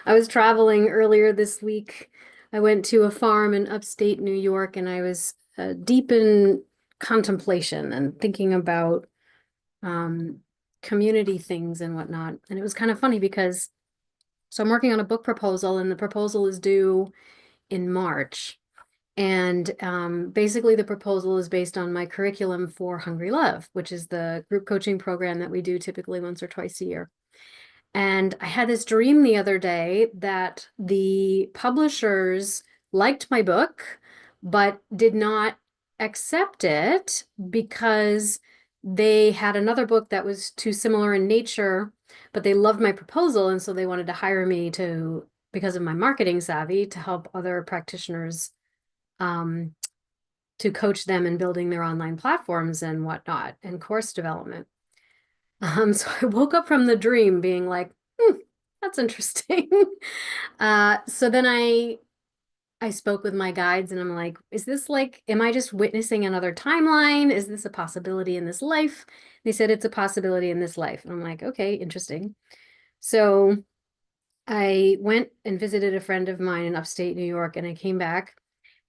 I was traveling earlier this week. I went to a farm in upstate New York and I was deep in contemplation and thinking about um, community things and whatnot. And it was kind of funny because I'm working on a book proposal and the proposal is due in March. And basically, the proposal is based on my curriculum for Hungry Love, which is the group coaching program that we do typically once or twice a year. And I had this dream the other day that the publishers liked my book, but did not accept it because they had another book that was too similar in nature, but they loved my proposal. And so they wanted to hire me to, because of my marketing savvy, to help other practitioners um, to coach them in building their online platforms and whatnot and course development. So I woke up from the dream being like, that's interesting. So then I spoke with my guides and I'm like, is this like, am I just witnessing another timeline? Is this a possibility in this life? They said it's a possibility in this life. And I'm like, okay, interesting. So I went and visited a friend of mine in upstate New York and I came back.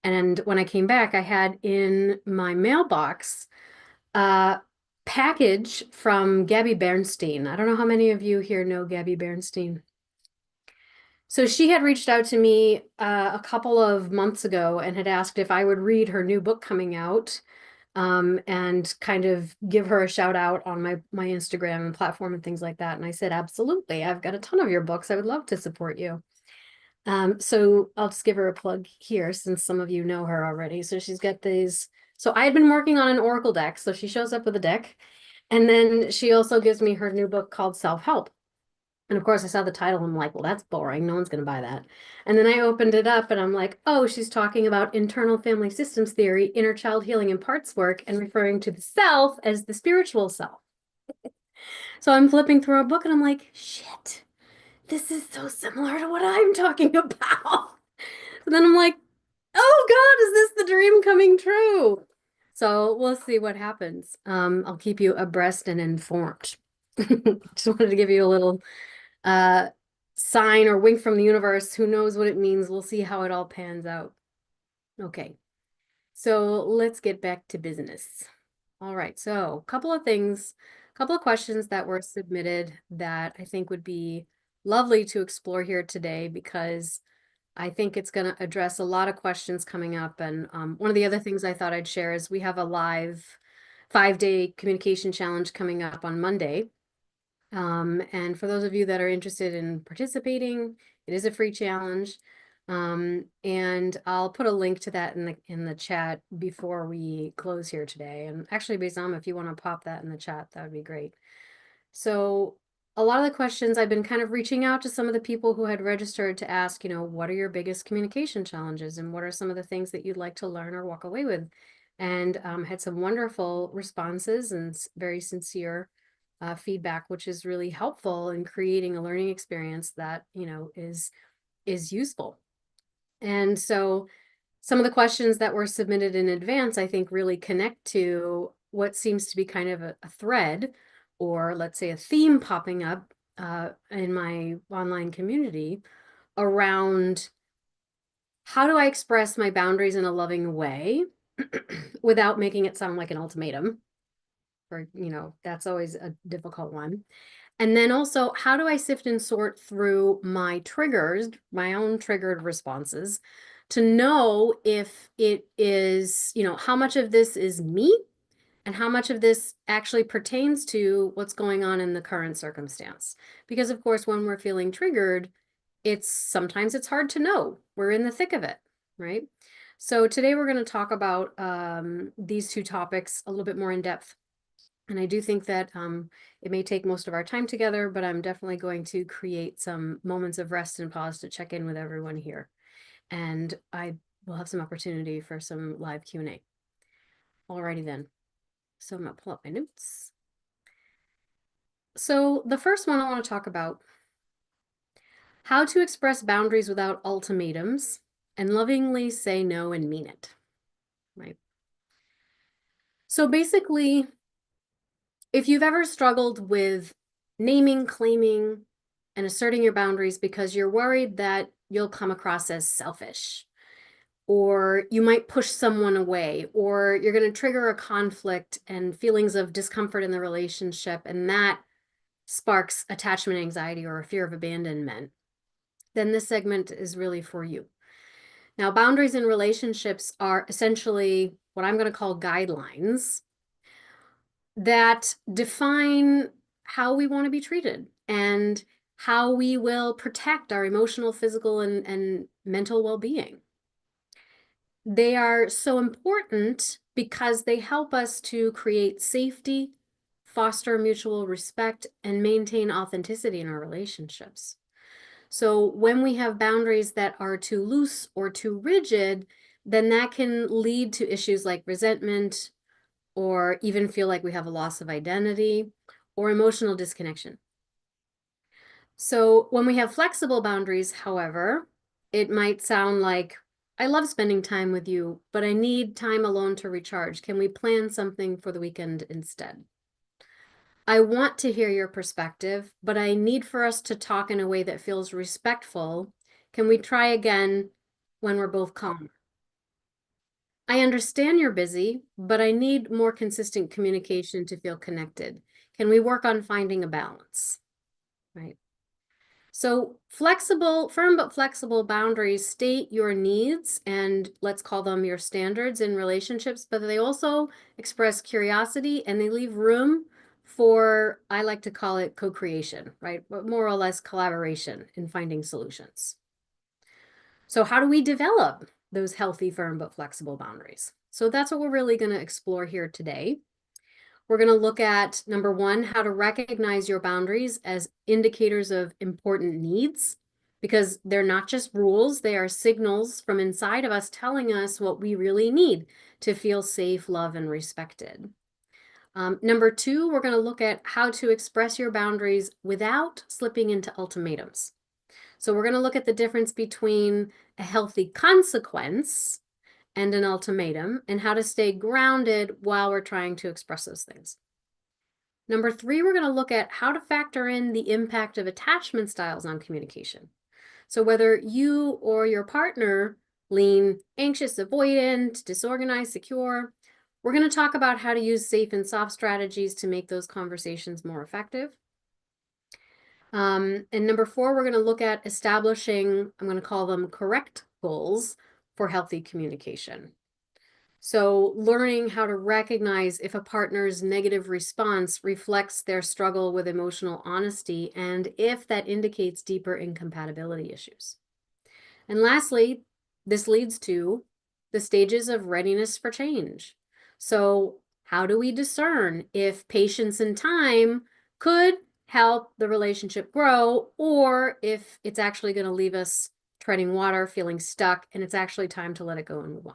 And when I came back, I had in my mailbox a package from Gabby Bernstein. I don't know how many of you here know Gabby Bernstein. So she had reached out to me a couple of months ago and had asked if I would read her new book coming out and kind of give her a shout out on my Instagram and platform and things like that. And I said, absolutely. I've got a ton of your books. I would love to support you. So I'll just give her a plug here since some of you know her already. So she's got these. So I had been working on an Oracle deck. So she shows up with a deck. And then she also gives me her new book called Self-Help. And of course, I saw the title. I'm like, well, that's boring. No one's going to buy that. And then I opened it up and I'm like, oh, she's talking about internal family systems theory, inner child healing and parts work, and referring to the self as the spiritual self. So I'm flipping through a book and I'm like, shit, this is so similar to what I'm talking about. So then I'm like, oh God, is this the dream coming true? So we'll see what happens. I'll keep you abreast and informed. Just wanted to give you a little uh sign or wink from the universe. Who knows what it means? We'll see how it all pans out. Okay, so let's get back to business. All right, so a couple of things, a couple of questions that were submitted that I think would be lovely to explore here today because I think it's going to address a lot of questions coming up. And one of the other things I thought I'd share is we have a live 5-day communication challenge coming up on Monday. And for those of you that are interested in participating, it is a free challenge. And I'll put a link to that in the chat before we close here today. And actually, Baisam, if you want to pop that in the chat, that would be great. So a lot of the questions I've been kind of reaching out to some of the people who had registered to ask, what are your biggest communication challenges and what are some of the things that you'd like to learn or walk away with? And had some wonderful responses and very sincere feedback, which is really helpful in creating a learning experience that, is useful. And so some of the questions that were submitted in advance, I think, really connect to what seems to be kind of a thread, or let's say a theme popping up in my online community around how do I express my boundaries in a loving way without making it sound like an ultimatum? Or, that's always a difficult one. And then also, how do I sift and sort through my triggers, my own triggered responses, to know if it is, how much of this is me and how much of this actually pertains to what's going on in the current circumstance. Because of course, when we're feeling triggered, sometimes it's hard to know. We're in the thick of it, right? So today we're going to talk about these two topics a little bit more in depth. And I do think that it may take most of our time together, but I'm definitely going to create some moments of rest and pause to check in with everyone here. And I will have some opportunity for some live Q&A. Alrighty then. So I'm gonna pull up my notes. So the first one I want to talk about, how to express boundaries without ultimatums and lovingly say no and mean it, right? So basically, if you've ever struggled with naming, claiming, and asserting your boundaries because you're worried that you'll come across as selfish, or you might push someone away, or you're going to trigger a conflict and feelings of discomfort in the relationship, and that sparks attachment anxiety or a fear of abandonment, then this segment is really for you. Now, boundaries in relationships are essentially what I'm going to call guidelines that define how we want to be treated and how we will protect our emotional, physical, and mental well-being. They are so important because they help us to create safety, foster mutual respect, and maintain authenticity in our relationships. So when we have boundaries that are too loose or too rigid, then that can lead to issues like resentment, or even feel like we have a loss of identity or emotional disconnection. So when we have flexible boundaries, however, it might sound like, I love spending time with you, but I need time alone to recharge. Can we plan something for the weekend instead? I want to hear your perspective, but I need for us to talk in a way that feels respectful. Can we try again when we're both calm? I understand you're busy, but I need more consistent communication to feel connected. Can we work on finding a balance? Right. So flexible, firm but flexible boundaries state your needs, and let's call them your standards in relationships, but they also express curiosity and they leave room for, I like to call it co-creation, right? But more or less collaboration in finding solutions. So how do we develop those healthy, firm but flexible boundaries? So that's what we're really going to explore here today. We're going to look at, number one, how to recognize your boundaries as indicators of important needs, because they're not just rules, they are signals from inside of us telling us what we really need to feel safe, loved, and respected. Number two, we're going to look at how to express your boundaries without slipping into ultimatums. So we're going to look at the difference between a healthy consequence and an ultimatum, and how to stay grounded while we're trying to express those things. Number three, we're going to look at how to factor in the impact of attachment styles on communication. So whether you or your partner lean anxious, avoidant, disorganized, secure, we're going to talk about how to use safe and soft strategies to make those conversations more effective. And number four, we're going to look at establishing, I'm going to call them correct goals for healthy communication. So learning how to recognize if a partner's negative response reflects their struggle with emotional honesty and if that indicates deeper incompatibility issues. And lastly, this leads to the stages of readiness for change. So how do we discern if patience and time could help the relationship grow, or if it's actually going to leave us treading water, feeling stuck, and it's actually time to let it go and move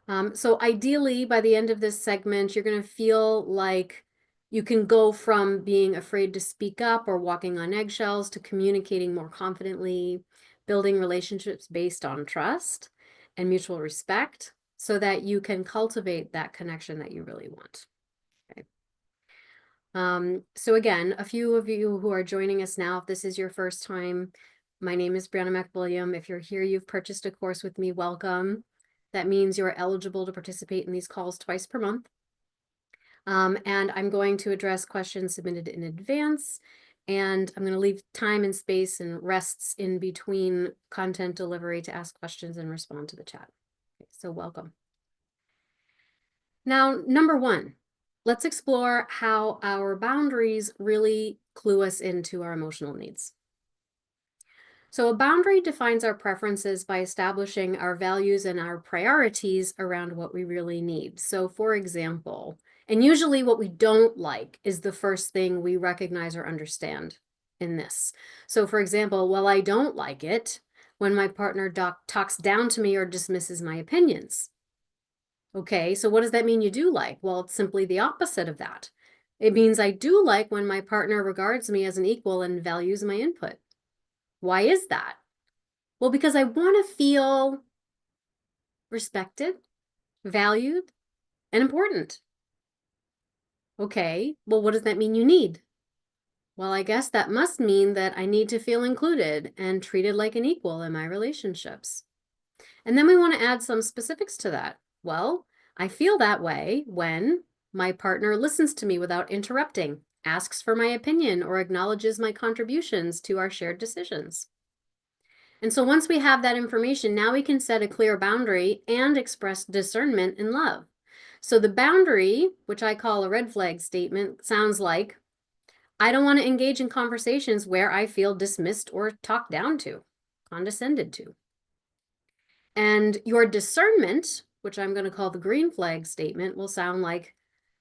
on? So ideally, by the end of this segment, you're going to feel like you can go from being afraid to speak up or walking on eggshells to communicating more confidently, building relationships based on trust and mutual respect so that you can cultivate that connection that you really want. Okay. So again, a few of you who are joining us now, if this is your first time, my name is Brianna McWilliam. If you're here, you've purchased a course with me, welcome. That means you're eligible to participate in these calls twice per month. And I'm going to address questions submitted in advance, and I'm going to leave time and space and rests in between content delivery to ask questions and respond to the chat. Okay, so welcome. Now, number one, let's explore how our boundaries really clue us into our emotional needs. So a boundary defines our preferences by establishing our values and our priorities around what we really need. So for example, and usually what we don't like is the first thing we recognize or understand in this. So for example, well, I don't like it when my partner talks down to me or dismisses my opinions. Okay, so what does that mean you do like? Well, it's simply the opposite of that. It means I do like when my partner regards me as an equal and values my input. Why is that? Well, because I want to feel respected, valued, and important. Okay, well, what does that mean you need? Well, I guess that must mean that I need to feel included and treated like an equal in my relationships. And then we want to add some specifics to that. Well, I feel that way when my partner listens to me without interrupting, asks for my opinion, or acknowledges my contributions to our shared decisions. And so once we have that information, now we can set a clear boundary and express discernment in love. So the boundary, which I call a red flag statement, sounds like, I don't want to engage in conversations where I feel dismissed or talked down to, condescended to. And your discernment, which I'm going to call the green flag statement, will sound like,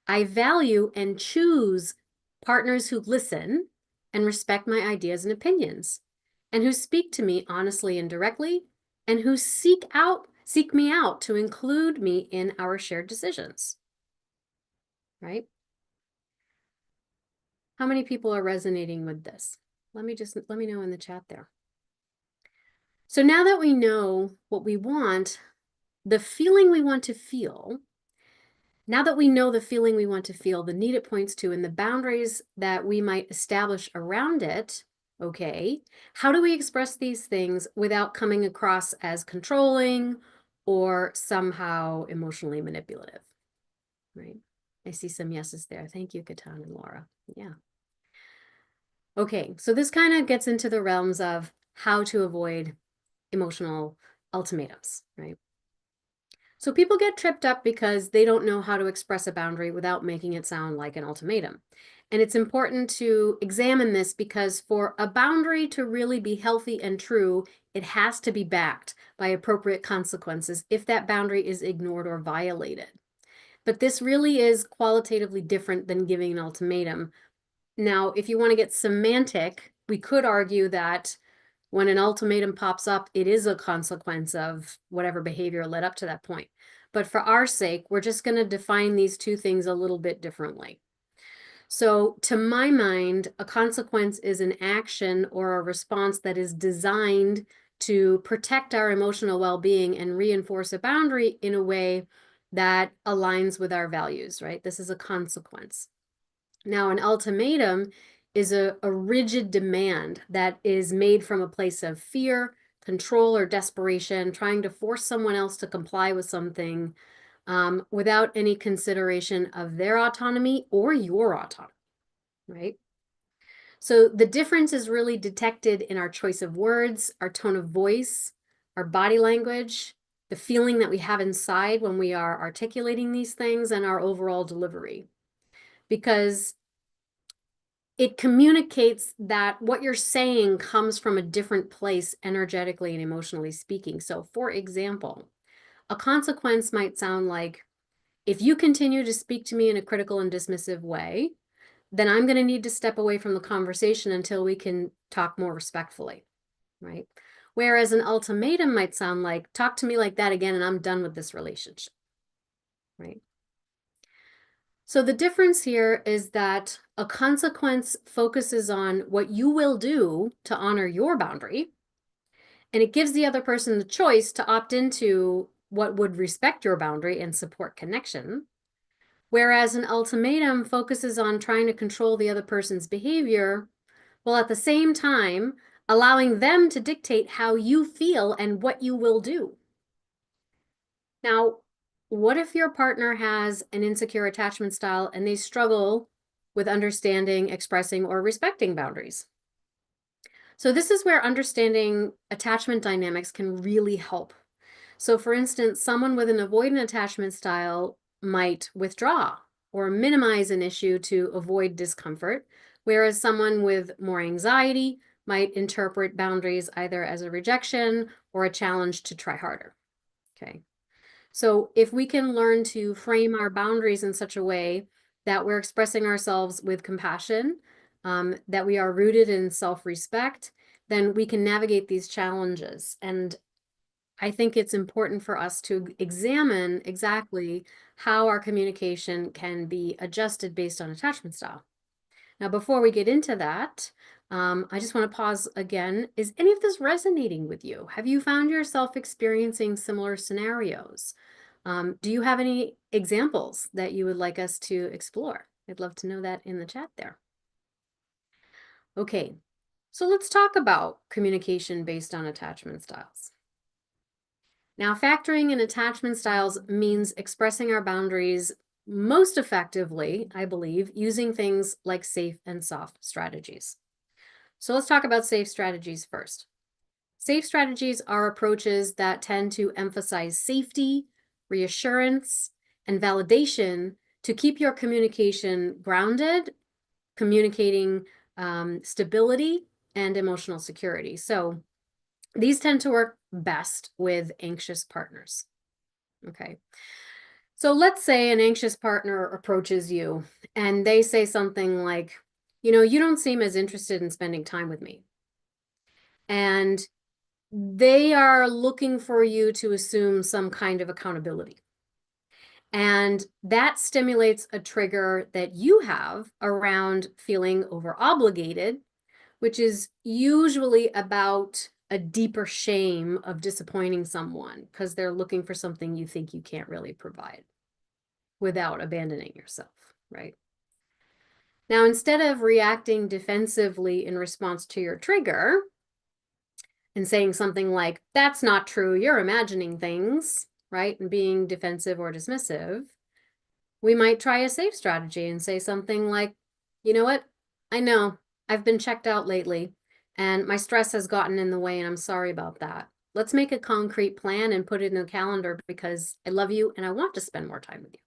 I value and choose partners who listen and respect my ideas and opinions, and who speak to me honestly and directly, and who seek me out to include me in our shared decisions. Right? How many people are resonating with this? Let me know in the chat there. So now that we know what we want, the feeling we want to feel, now that we know the feeling we want to feel, the need it points to, and the boundaries that we might establish around it, okay, how do we express these things without coming across as controlling or somehow emotionally manipulative, right? I see some yeses there. Thank you, Katan and Laura. Yeah. Okay, so this kind of gets into the realms of how to avoid emotional ultimatums, right? So people get tripped up because they don't know how to express a boundary without making it sound like an ultimatum. And it's important to examine this because for a boundary to really be healthy and true, it has to be backed by appropriate consequences if that boundary is ignored or violated. But this really is qualitatively different than giving an ultimatum. Now, if you want to get semantic, we could argue that when an ultimatum pops up, it is a consequence of whatever behavior led up to that point. But for our sake, we're just going to define these two things a little bit differently. So to my mind, a consequence is an action or a response that is designed to protect our emotional well-being and reinforce a boundary in a way that aligns with our values, right? This is a consequence. Now, an ultimatum is a rigid demand that is made from a place of fear, control, or desperation, trying to force someone else to comply with something without any consideration of their autonomy or your autonomy, right? So the difference is really detected in our choice of words, our tone of voice, our body language, the feeling that we have inside when we are articulating these things, and our overall delivery. Because it communicates that what you're saying comes from a different place energetically and emotionally speaking. So for example, a consequence might sound like, if you continue to speak to me in a critical and dismissive way, then I'm going to need to step away from the conversation until we can talk more respectfully, right? Whereas an ultimatum might sound like, talk to me like that again and I'm done with this relationship, right? So the difference here is that a consequence focuses on what you will do to honor your boundary, and it gives the other person the choice to opt into what would respect your boundary and support connection. Whereas an ultimatum focuses on trying to control the other person's behavior, while at the same time allowing them to dictate how you feel and what you will do. Now, what if your partner has an insecure attachment style and they struggle with understanding, expressing, or respecting boundaries? So this is where understanding attachment dynamics can really help. So for instance, someone with an avoidant attachment style might withdraw or minimize an issue to avoid discomfort, whereas someone with more anxiety might interpret boundaries either as a rejection or a challenge to try harder. Okay. So if we can learn to frame our boundaries in such a way that we're expressing ourselves with compassion, that we are rooted in self-respect, then we can navigate these challenges. And I think it's important for us to examine exactly how our communication can be adjusted based on attachment style. Now, before we get into that, I just want to pause again. Is any of this resonating with you? Have you found yourself experiencing similar scenarios? Do you have any examples that you would like us to explore? I'd love to know that in the chat there. Okay, so let's talk about communication based on attachment styles. Now, factoring in attachment styles means expressing our boundaries most effectively, I believe, using things like safe and soft strategies. So let's talk about safe strategies first. Safe strategies are approaches that tend to emphasize safety, reassurance, and validation to keep your communication grounded, communicating stability and emotional security. So these tend to work best with anxious partners. Okay. So let's say an anxious partner approaches you and they say something like, you don't seem as interested in spending time with me. And they are looking for you to assume some kind of accountability. And that stimulates a trigger that you have around feeling over obligated, which is usually about a deeper shame of disappointing someone because they're looking for something you think you can't really provide without abandoning yourself, right? Now, instead of reacting defensively in response to your trigger and saying something like, that's not true, you're imagining things, right? And being defensive or dismissive, we might try a safe strategy and say something like, you know what? I know I've been checked out lately and my stress has gotten in the way and I'm sorry about that. Let's make a concrete plan and put it in the calendar because I love you and I want to spend more time with you.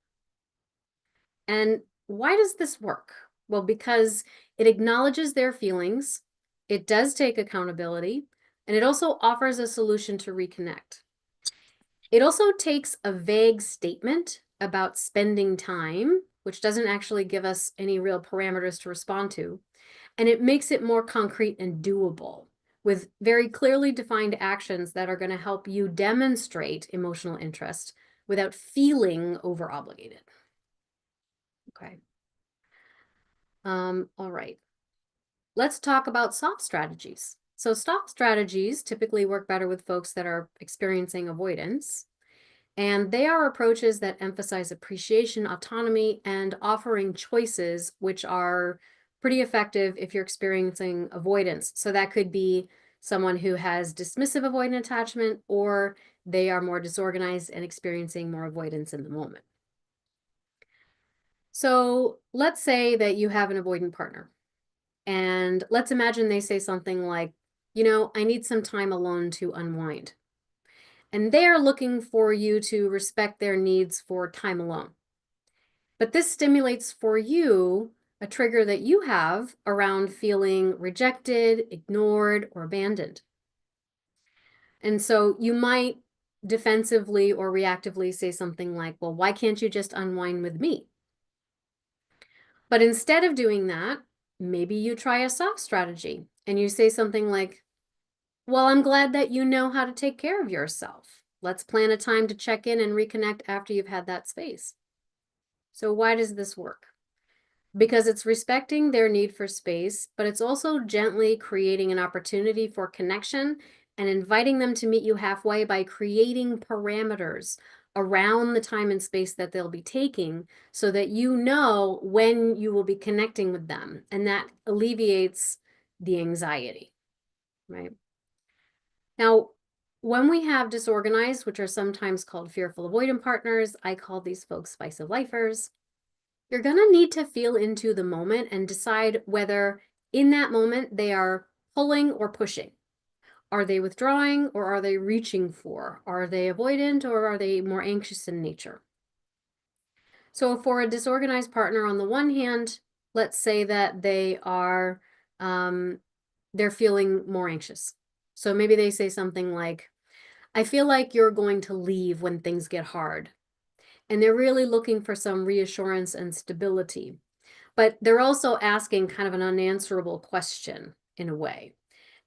And why does this work? Well, because it acknowledges their feelings, it does take accountability, and it also offers a solution to reconnect. It also takes a vague statement about spending time, which doesn't actually give us any real parameters to respond to, and it makes it more concrete and doable with very clearly defined actions that are going to help you demonstrate emotional interest without feeling over obligated. Okay. All right. Let's talk about soft strategies. So soft strategies typically work better with folks that are experiencing avoidance. And they are approaches that emphasize appreciation, autonomy, and offering choices, which are pretty effective if you're experiencing avoidance. So that could be someone who has dismissive avoidant attachment, or they are more disorganized and experiencing more avoidance in the moment. So let's say that you have an avoidant partner. And let's imagine they say something like, I need some time alone to unwind. And they're looking for you to respect their needs for time alone. But this stimulates for you a trigger that you have around feeling rejected, ignored, or abandoned. And so you might defensively or reactively say something like, well, why can't you just unwind with me? But instead of doing that, maybe you try a soft strategy and you say something like, well, I'm glad that you know how to take care of yourself. Let's plan a time to check in and reconnect after you've had that space. So why does this work? Because it's respecting their need for space, but it's also gently creating an opportunity for connection and inviting them to meet you halfway by creating parameters around the time and space that they'll be taking so that you know when you will be connecting with them. And that alleviates the anxiety, right? Now, when we have disorganized, which are sometimes called fearful avoidant partners, I call these folks spice of lifers. You're going to need to feel into the moment and decide whether in that moment they are pulling or pushing. Are they withdrawing or are they reaching for? Are they avoidant or are they more anxious in nature? So for a disorganized partner, on the one hand, let's say that they're feeling more anxious. So maybe they say something like, I feel like you're going to leave when things get hard. And they're really looking for some reassurance and stability. But they're also asking kind of an unanswerable question in a way.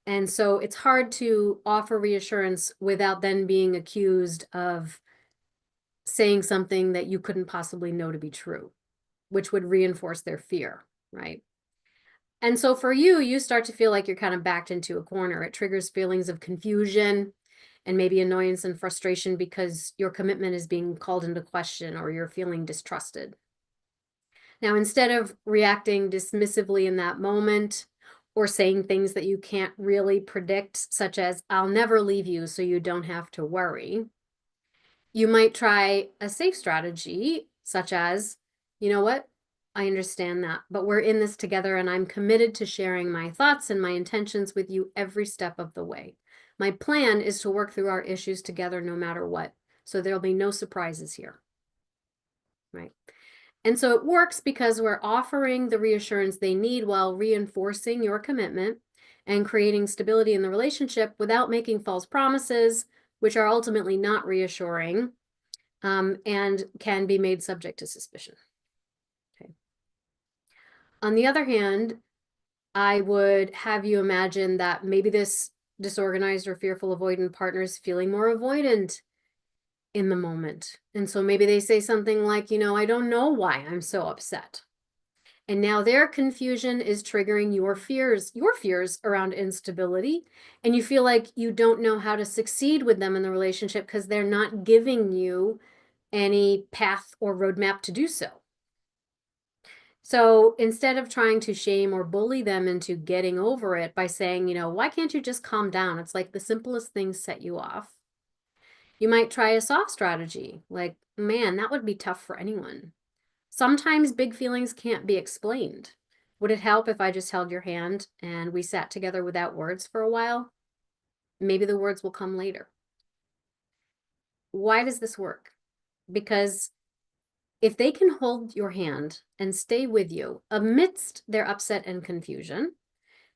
And so it's hard to offer reassurance without then being accused of saying something that you couldn't possibly know to be true, which would reinforce their fear, right? And so for you, you start to feel like you're kind of backed into a corner. It triggers feelings of confusion and maybe annoyance and frustration because your commitment is being called into question or you're feeling distrusted. Now, instead of reacting dismissively in that moment or saying things that you can't really predict, such as, I'll never leave you, so you don't have to worry. You might try a safe strategy, such as, you know what? I understand that, but we're in this together and I'm committed to sharing my thoughts and my intentions with you every step of the way. My plan is to work through our issues together no matter what. So there'll be no surprises here, right? And so it works because we're offering the reassurance they need while reinforcing your commitment and creating stability in the relationship without making false promises, which are ultimately not reassuring, and can be made subject to suspicion. Okay. On the other hand, I would have you imagine that maybe this disorganized or fearful avoidant partner is feeling more avoidant in the moment. And so maybe they say something like, I don't know why I'm so upset. And now their confusion is triggering your fears around instability. And you feel like you don't know how to succeed with them in the relationship because they're not giving you any path or roadmap to do so. So instead of trying to shame or bully them into getting over it by saying, why can't you just calm down? It's like the simplest things set you off. You might try a soft strategy, like, man, that would be tough for anyone. Sometimes big feelings can't be explained. Would it help if I just held your hand and we sat together without words for a while? Maybe the words will come later. Why does this work? Because if they can hold your hand and stay with you amidst their upset and confusion,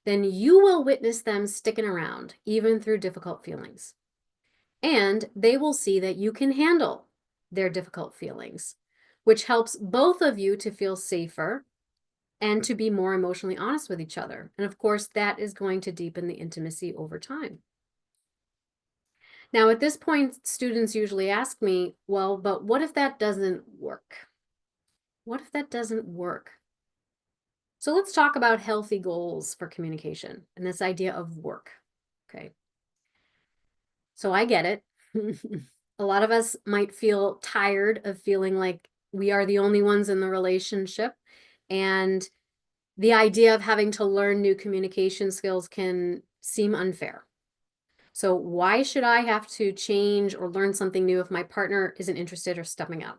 then you will witness them sticking around, even through difficult feelings. And they will see that you can handle their difficult feelings, which helps both of you to feel safer and to be more emotionally honest with each other. And of course, that is going to deepen the intimacy over time. Now, at this point, students usually ask me, well, but what if that doesn't work? What if that doesn't work? So let's talk about healthy goals for communication and this idea of work. Okay. So I get it. A lot of us might feel tired of feeling like we are the only ones in the relationship. And the idea of having to learn new communication skills can seem unfair. So why should I have to change or learn something new if my partner isn't interested or stepping up?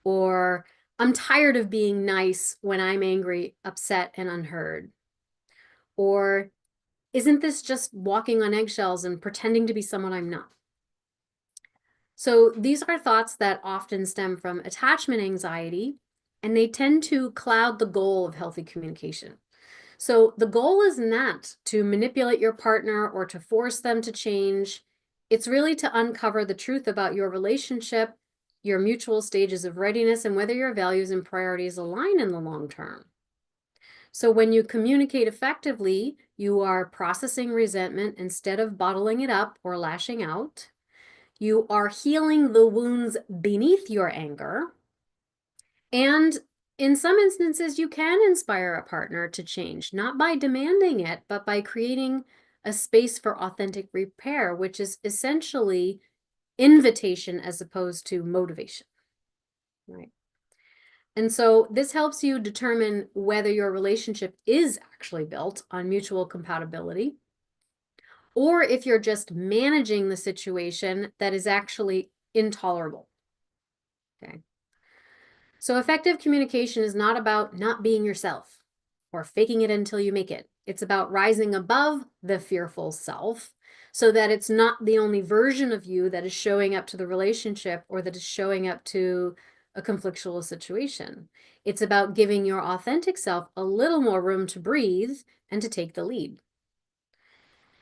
Or I'm tired of being nice when I'm angry, upset, and unheard. Or isn't this just walking on eggshells and pretending to be someone I'm not? So these are thoughts that often stem from attachment anxiety, and they tend to cloud the goal of healthy communication. So the goal is not to manipulate your partner or to force them to change. It's really to uncover the truth about your relationship, your mutual stages of readiness, and whether your values and priorities align in the long term. So when you communicate effectively, you are processing resentment instead of bottling it up or lashing out. You are healing the wounds beneath your anger. And in some instances, you can inspire a partner to change, not by demanding it, but by creating a space for authentic repair, which is essentially invitation as opposed to motivation, right? And so this helps you determine whether your relationship is actually built on mutual compatibility, or if you're just managing the situation that is actually intolerable, okay? So effective communication is not about not being yourself or faking it until you make it. It's about rising above the fearful self so that it's not the only version of you that is showing up to the relationship or that is showing up to a conflictual situation. It's about giving your authentic self a little more room to breathe and to take the lead.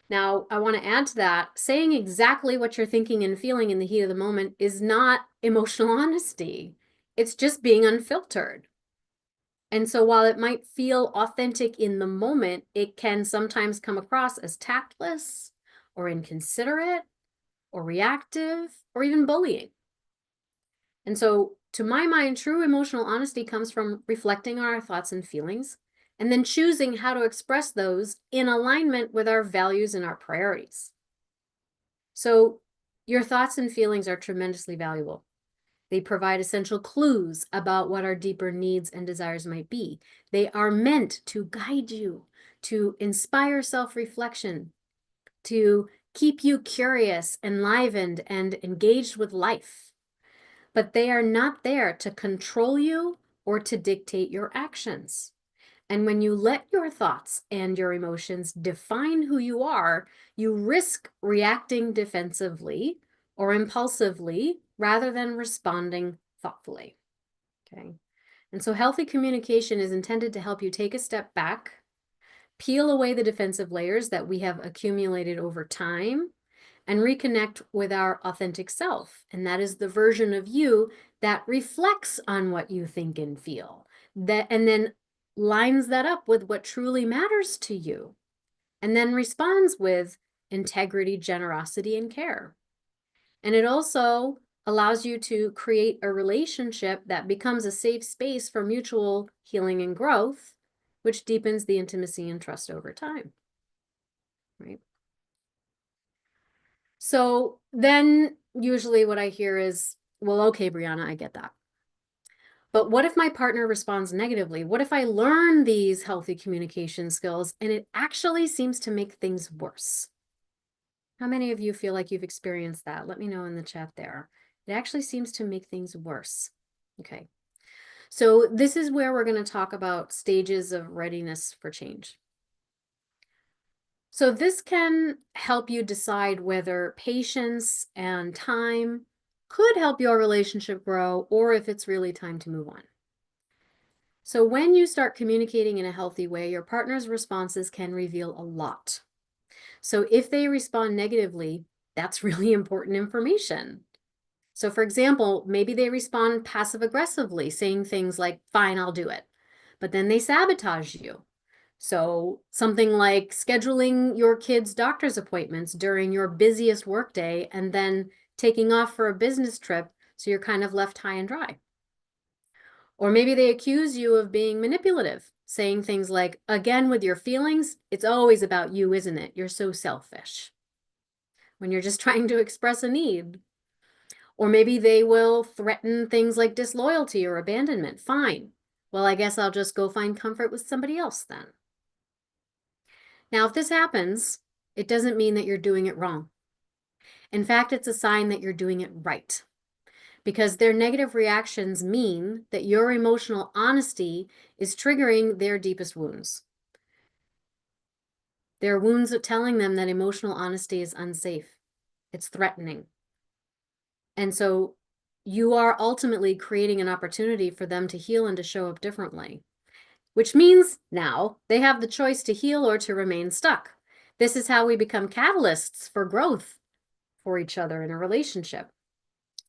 Now, I want to add to that, saying exactly what you're thinking and feeling in the heat of the moment is not emotional honesty. It's just being unfiltered. And so while it might feel authentic in the moment, it can sometimes come across as tactless or inconsiderate or reactive or even bullying. And so to my mind, true emotional honesty comes from reflecting on our thoughts and feelings and then choosing how to express those in alignment with our values and our priorities. So your thoughts and feelings are tremendously valuable. They provide essential clues about what our deeper needs and desires might be. They are meant to guide you, to inspire self-reflection, to keep you curious, enlivened, and engaged with life. But they are not there to control you or to dictate your actions. And when you let your thoughts and your emotions define who you are, you risk reacting defensively or impulsively rather than responding thoughtfully. Okay. And so healthy communication is intended to help you take a step back, peel away the defensive layers that we have accumulated over time, and reconnect with our authentic self. And that is the version of you that reflects on what you think and feel, and then lines that up with what truly matters to you, and then responds with integrity, generosity, and care. And it also allows you to create a relationship that becomes a safe space for mutual healing and growth, which deepens the intimacy and trust over time, right? So then usually what I hear is, well, okay, Brianna, I get that. But what if my partner responds negatively? What if I learn these healthy communication skills and it actually seems to make things worse? How many of you feel like you've experienced that? Let me know in the chat there. It actually seems to make things worse. Okay. So this is where we're going to talk about stages of readiness for change. So this can help you decide whether patience and time could help your relationship grow or if it's really time to move on. So when you start communicating in a healthy way, your partner's responses can reveal a lot. So if they respond negatively, that's really important information. So for example, maybe they respond passive aggressively, saying things like, fine, I'll do it. But then they sabotage you. So something like scheduling your kids' doctor's appointments during your busiest workday and then taking off for a business trip, so you're kind of left high and dry. Or maybe they accuse you of being manipulative, saying things like, again, with your feelings, it's always about you, isn't it? You're so selfish. When you're just trying to express a need. Or maybe they will threaten things like disloyalty or abandonment. Fine. Well, I guess I'll just go find comfort with somebody else then. Now, if this happens, it doesn't mean that you're doing it wrong. In fact, it's a sign that you're doing it right. Because their negative reactions mean that your emotional honesty is triggering their deepest wounds. Their wounds are telling them that emotional honesty is unsafe. It's threatening. And so you are ultimately creating an opportunity for them to heal and to show up differently, which means now they have the choice to heal or to remain stuck. This is how we become catalysts for growth for each other in a relationship.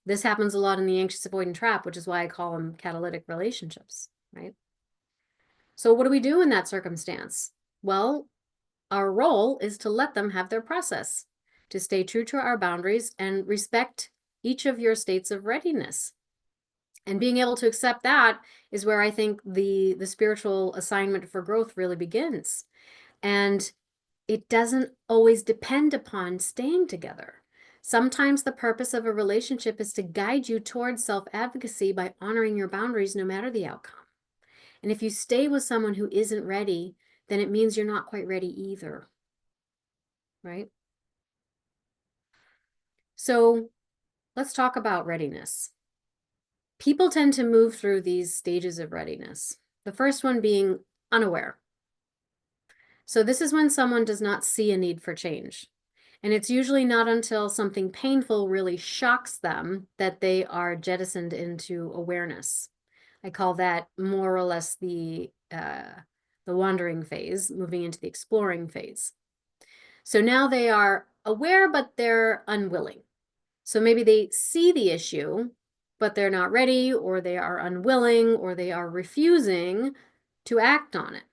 This happens a lot in the anxious avoidant trap, which is why I call them catalytic relationships, right? So what do we do in that circumstance? Well, our role is to let them have their process, to stay true to our boundaries and respect each of your states of readiness. And being able to accept that is where I think the spiritual assignment for growth really begins. And it doesn't always depend upon staying together. Sometimes the purpose of a relationship is to guide you towards self-advocacy by honoring your boundaries no matter the outcome. And if you stay with someone who isn't ready, then it means you're not quite ready either, right? So let's talk about readiness. People tend to move through these stages of readiness. The first one being unaware. So this is when someone does not see a need for change. And it's usually not until something painful really shocks them that they are jettisoned into awareness. I call that more or less the wandering phase, moving into the exploring phase. So now they are aware, but they're unwilling. So maybe they see the issue, but they're not ready, or they are unwilling, or they are refusing to act on it.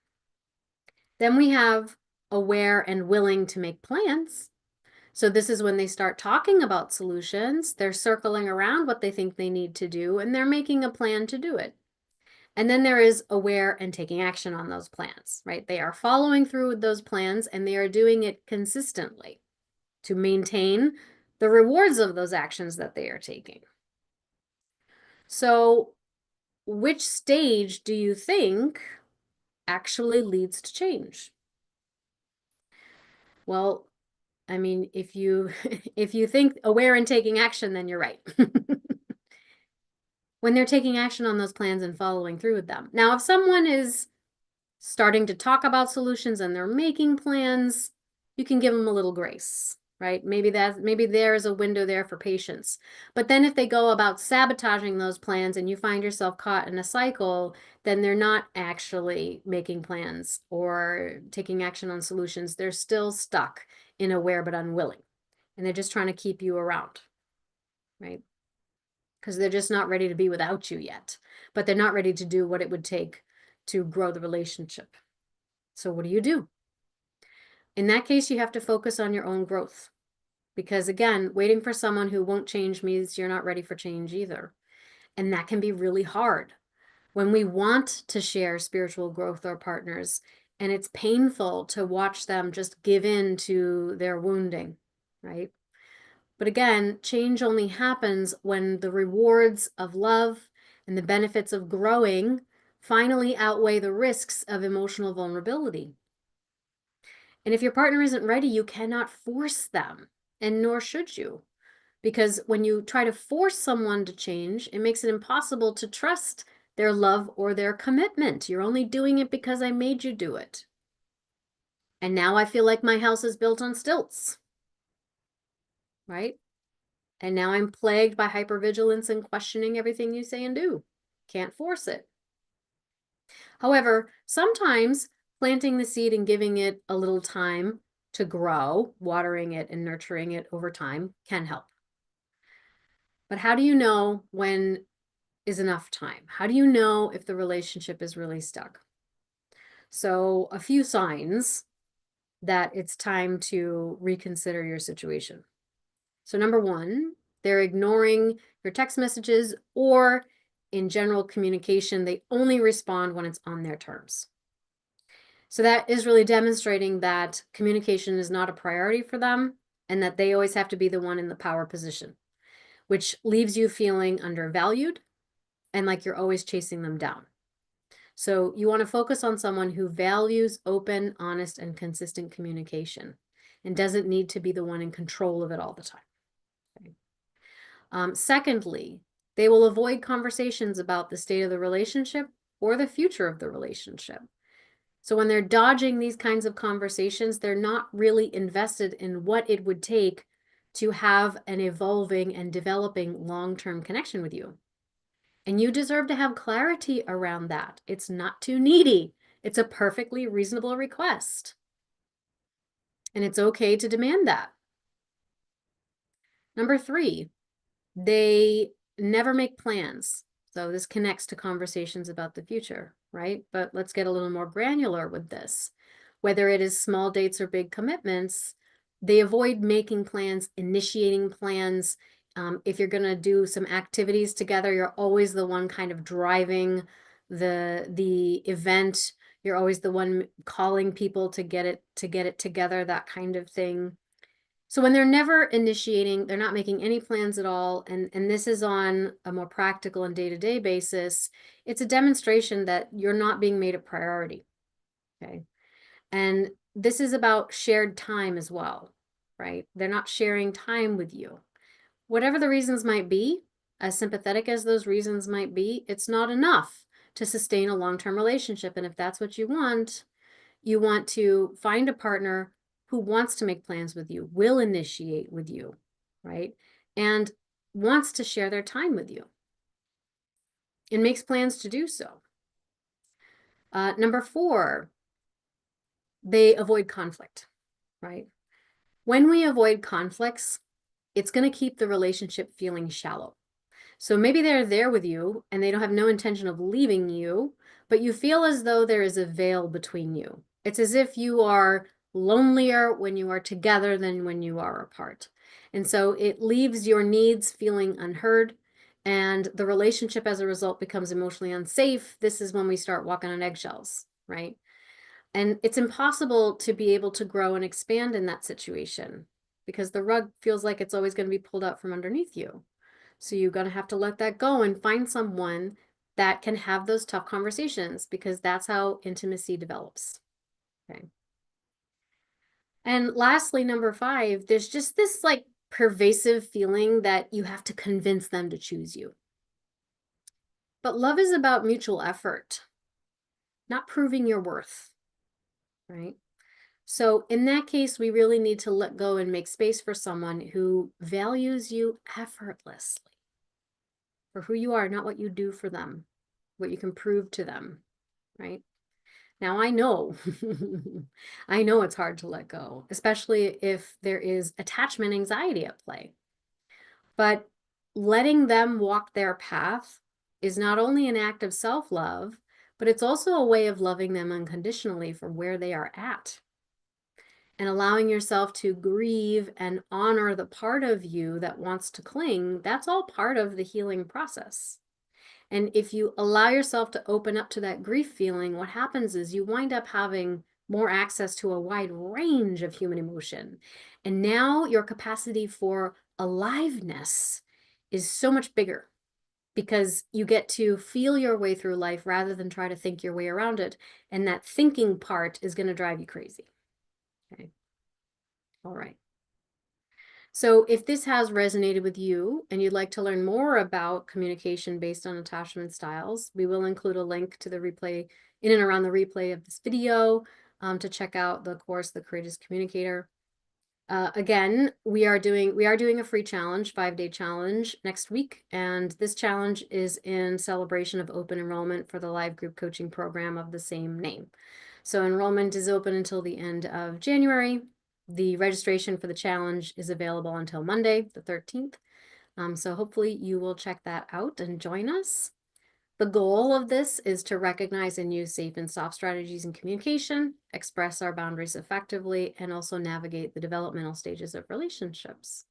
Then we have aware and willing to make plans. So this is when they start talking about solutions. They're circling around what they think they need to do, and they're making a plan to do it. And then there is aware and taking action on those plans, right? They are following through with those plans, and they are doing it consistently to maintain the rewards of those actions that they are taking. So which stage do you think actually leads to change? Well, I mean, if you if you think aware and taking action, then you're right. When they're taking action on those plans and following through with them. Now, if someone is starting to talk about solutions and they're making plans, you can give them a little grace, right? Maybe there is a window there for patience. But then if they go about sabotaging those plans and you find yourself caught in a cycle, then they're not actually making plans or taking action on solutions. They're still stuck in aware but unwilling. And they're just trying to keep you around, right? Because they're just not ready to be without you yet. But they're not ready to do what it would take to grow the relationship. So what do you do? In that case, you have to focus on your own growth. Because again, waiting for someone who won't change means you're not ready for change either. And that can be really hard. When we want to share spiritual growth with our partners, and it's painful to watch them just give in to their wounding, right? But again, change only happens when the rewards of love and the benefits of growing finally outweigh the risks of emotional vulnerability. And if your partner isn't ready, you cannot force them, and nor should you. Because when you try to force someone to change, it makes it impossible to trust their love or their commitment. You're only doing it because I made you do it. And now I feel like my house is built on stilts, right? And now I'm plagued by hypervigilance and questioning everything you say and do. Can't force it. However, sometimes planting the seed and giving it a little time to grow, watering it and nurturing it over time can help. But how do you know when is enough time? How do you know if the relationship is really stuck? So a few signs that it's time to reconsider your situation. So number one, they're ignoring your text messages, or in general communication, they only respond when it's on their terms. So that is really demonstrating that communication is not a priority for them and that they always have to be the one in the power position, which leaves you feeling undervalued and like you're always chasing them down. So you want to focus on someone who values open, honest, and consistent communication and doesn't need to be the one in control of it all the time. Okay. Secondly, they will avoid conversations about the state of the relationship or the future of the relationship. So when they're dodging these kinds of conversations, they're not really invested in what it would take to have an evolving and developing long-term connection with you. And you deserve to have clarity around that. It's not too needy. It's a perfectly reasonable request. And it's okay to demand that. Number three, they never make plans. So this connects to conversations about the future, right? But let's get a little more granular with this. Whether it is small dates or big commitments, they avoid making plans, initiating plans. If you're going to do some activities together, you're always the one kind of driving the event. You're always the one calling people to get it together, that kind of thing. So when they're never initiating, they're not making any plans at all, and this is on a more practical and day-to-day basis, it's a demonstration that you're not being made a priority, okay? And this is about shared time as well, right? They're not sharing time with you. Whatever the reasons might be, as sympathetic as those reasons might be, it's not enough to sustain a long-term relationship. And if that's what you want to find a partner who wants to make plans with you, will initiate with you, right? And wants to share their time with you and makes plans to do so. Number four, they avoid conflict, right? When we avoid conflicts, it's going to keep the relationship feeling shallow. So maybe they're there with you and they don't have no intention of leaving you, but you feel as though there is a veil between you. It's as if you are lonelier when you are together than when you are apart. And so it leaves your needs feeling unheard, and the relationship as a result becomes emotionally unsafe. This is when we start walking on eggshells, right? And it's impossible to be able to grow and expand in that situation because the rug feels like it's always going to be pulled out from underneath you. So you're going to have to let that go and find someone that can have those tough conversations, because that's how intimacy develops. Okay. And lastly, number 5, there's just this like pervasive feeling that you have to convince them to choose you. But love is about mutual effort, not proving your worth, right? So in that case, we really need to let go and make space for someone who values you effortlessly for who you are, not what you do for them, what you can prove to them, right? Now I know, I know it's hard to let go, especially if there is attachment anxiety at play. But letting them walk their path is not only an act of self-love, but it's also a way of loving them unconditionally for where they are at. And allowing yourself to grieve and honor the part of you that wants to cling, that's all part of the healing process. And if you allow yourself to open up to that grief feeling, what happens is you wind up having more access to a wide range of human emotion. And now your capacity for aliveness is so much bigger because you get to feel your way through life rather than try to think your way around it. And that thinking part is going to drive you crazy. Okay. All right. So if this has resonated with you and you'd like to learn more about communication based on attachment styles, we will include a link to the replay in and around the replay of this video to check out the course, The Courageous Communicator. Again, we are doing a free challenge, 5-day challenge next week, and this challenge is in celebration of open enrollment for the live group coaching program of the same name. So enrollment is open until the end of January. The registration for the challenge is available until Monday, the 13th. So hopefully you will check that out and join us. The goal of this is to recognize and use safe and soft strategies in communication, express our boundaries effectively, and also navigate the developmental stages of relationships.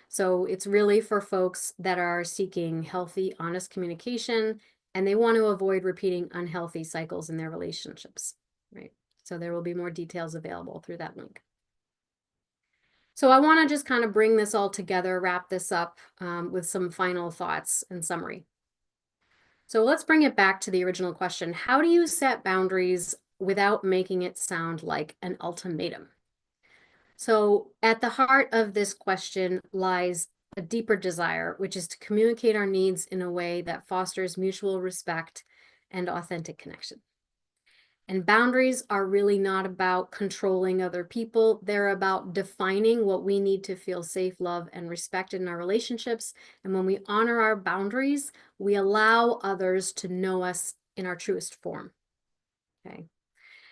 So it's really for folks that are seeking healthy, honest communication, and they want to avoid repeating unhealthy cycles in their relationships, right? So there will be more details available through that link. So I want to just kind of bring this all together, wrap this up with some final thoughts and summary. So let's bring it back to the original question. How do you set boundaries without making it sound like an ultimatum? So at the heart of this question lies a deeper desire, which is to communicate our needs in a way that fosters mutual respect and authentic connection. And boundaries are really not about controlling other people. They're about defining what we need to feel safe, love, and respected in our relationships. And when we honor our boundaries, we allow others to know us in our truest form. Okay.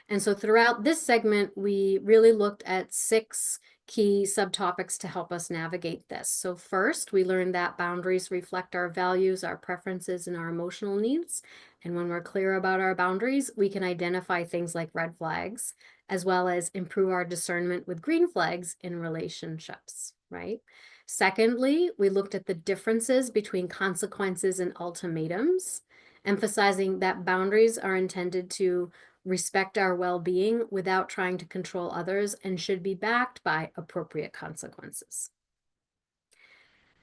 And so throughout this segment, we really looked at 6 key subtopics to help us navigate this. So first, we learned that boundaries reflect our values, our preferences, and our emotional needs. And when we're clear about our boundaries, we can identify things like red flags, as well as improve our discernment with green flags in relationships, right? Secondly, we looked at the differences between consequences and ultimatums, emphasizing that boundaries are intended to respect our well-being without trying to control others and should be backed by appropriate consequences.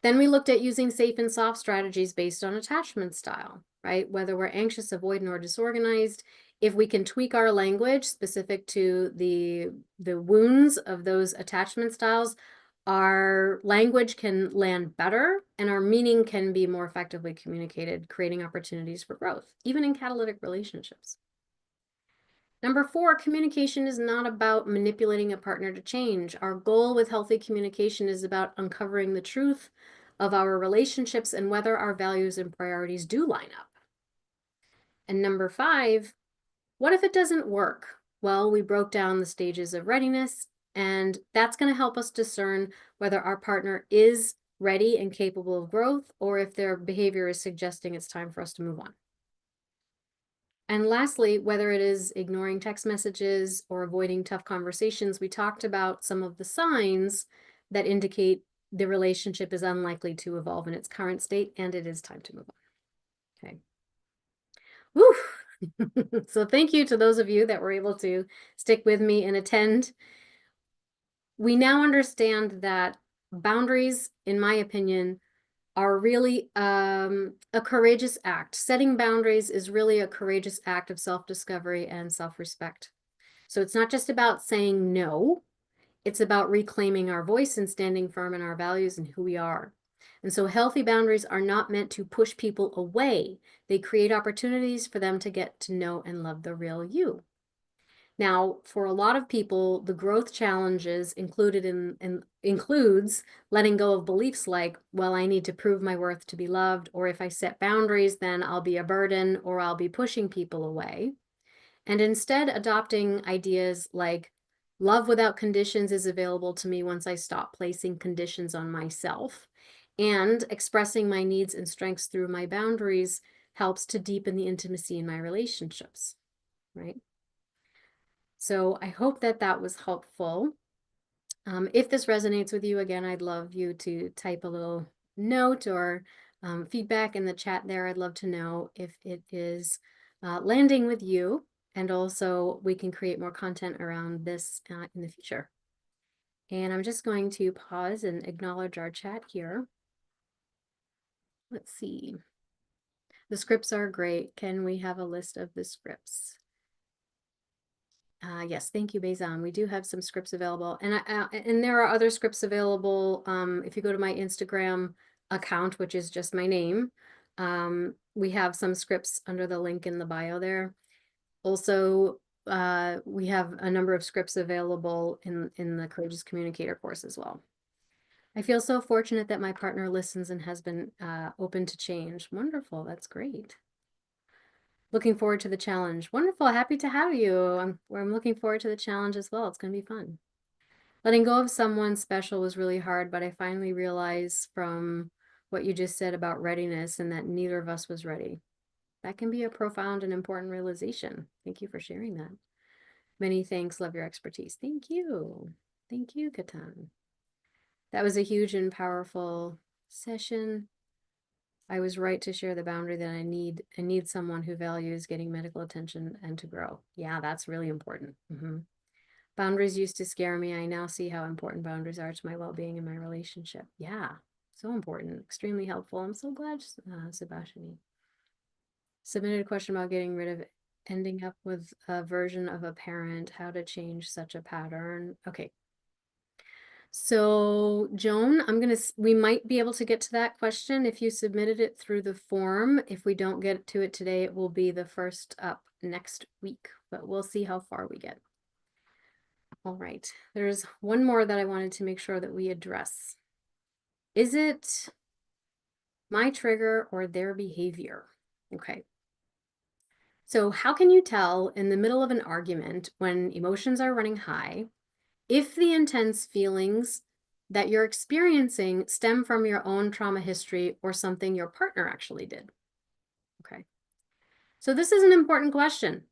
Then we looked at using safe and soft strategies based on attachment style, right? Whether we're anxious, avoidant, or disorganized, if we can tweak our language specific to the wounds of those attachment styles, our language can land better and our meaning can be more effectively communicated, creating opportunities for growth, even in catalytic relationships. Number 4, communication is not about manipulating a partner to change. Our goal with healthy communication is about uncovering the truth of our relationships and whether our values and priorities do line up. And number 5, what if it doesn't work? Well, we broke down the stages of readiness, and that's going to help us discern whether our partner is ready and capable of growth, or if their behavior is suggesting it's time for us to move on. And lastly, whether it is ignoring text messages or avoiding tough conversations, we talked about some of the signs that indicate the relationship is unlikely to evolve in its current state, and it is time to move on. Okay. Woo! So thank you to those of you that were able to stick with me and attend. We now understand that boundaries, in my opinion, are really a courageous act. Setting boundaries is really a courageous act of self-discovery and self-respect. So it's not just about saying no, It's about reclaiming our voice and standing firm in our values and who we are. And so healthy boundaries are not meant to push people away. They create opportunities for them to get to know and love the real you. Now, for a lot of people, the growth challenges includes letting go of beliefs like, well, I need to prove my worth to be loved, or if I set boundaries, then I'll be a burden, or I'll be pushing people away. And instead adopting ideas like, love without conditions is available to me once I stop placing conditions on myself. And expressing my needs and strengths through my boundaries helps to deepen the intimacy in my relationships, right? So I hope that that was helpful. If this resonates with you, again, I'd love you to type a little note or feedback in the chat there. I'd love to know if it is landing with you, and also we can create more content around this in the future. And I'm just going to pause and acknowledge our chat here. Let's see. The scripts are great. Can we have a list of the scripts? Yes, thank you, Bezan. We do have some scripts available, and there are other scripts available. If you go to my Instagram account, which is just my name, we have some scripts under the link in the bio there. Also, we have a number of scripts available in the Courageous Communicator course as well. I feel so fortunate that my partner listens and has been open to change. Wonderful, that's great. Looking forward to the challenge. Wonderful. Happy to have you. I'm looking forward to the challenge as well. It's going to be fun. Letting go of someone special was really hard, but I finally realized from what you just said about readiness and that neither of us was ready. That can be a profound and important realization. Thank you for sharing that. Many thanks. Love your expertise. Thank you. Thank you, Katan. That was a huge and powerful session. I was right to share the boundary that I need someone who values getting medical attention and to grow. Yeah, that's really important. Boundaries used to scare me. I now see how important boundaries are to my well-being and my relationship. Yeah, so important, extremely helpful. I'm so glad, Sebastian. Submitted a question about getting rid of ending up with a version of a parent, how to change such a pattern. Okay. So Joan, we might be able to get to that question if you submitted it through the form. If we don't get to it today, it will be the first up next week, but we'll see how far we get. All right, there's one more that I wanted to make sure that we address. Is it my trigger or their behavior? Okay. So how can you tell in the middle of an argument when emotions are running high if the intense feelings that you're experiencing stem from your own trauma history or something your partner actually did? Okay. So this is an important question.